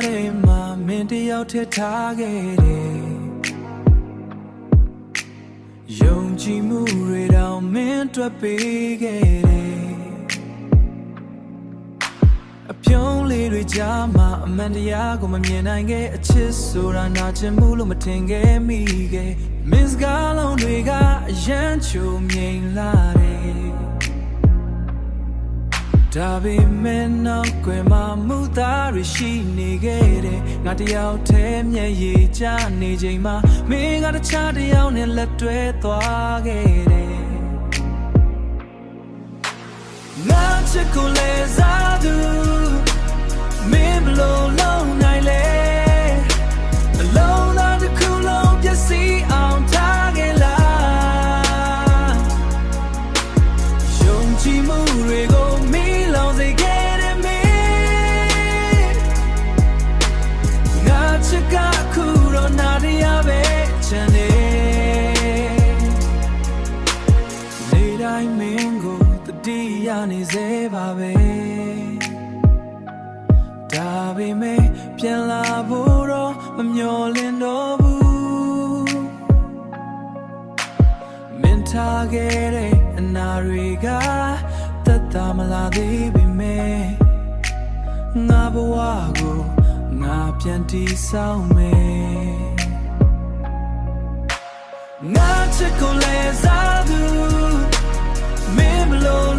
ထဲမှာမင်းတယောက်ထည့်ထားခဲ့တယ်ယုံကြည်မှုတွေတောင်မင်းတွေ့ပေးခဲ့တယ်အပြုံးလေးတွေကြားမှာအမှန်တရားကိုမမြင်နိုင်ခဲ့အချစ်ဆိုတာနာကျင်မှုလို့မထင်ခဲ့မိခဲ့မင်းစကားလုံးတွေကအယမ်းချိုမြိန်လာတယ်ဒါပေမဲ့နောက်ကွယ်မှာမူသားတွေရှိနေခဲ့တယ်ငါတယောက်တည်းမျက်ရည်ကျနေချိန်မှာမင်းကတခြားတယောက်နဲ့လက်တွဲသွားခဲ့တယ်ငါချစ်ကိုလဲစားသူမင်းဘလို့လုံးနိုင်လဲအလုံးသားတစ်ခုလုံးပြည့်စည်အောင်ထားခဲ့လားယုံကြည်မှုတွေကိုမင်းလောင်စေခဲ့တယ်မင်းငါချစ်ကခုတော့နာတရားပဲချန်နေနေတိုင်းမင်းကိုတတိယနေစေပါပဲဒါပေမဲ့ပြန်လာဖို့တော့မမျှော်လင့်တော့ဘူးမင်းထားခဲ့တဲ့အနာတွေကသက်သာမလာသေးပေမဲ့ငါဘဝကိုငါပြန်တည်ဆောက်မယ်ငါချစ်ကိုလဲစားသူမင်းဘလို့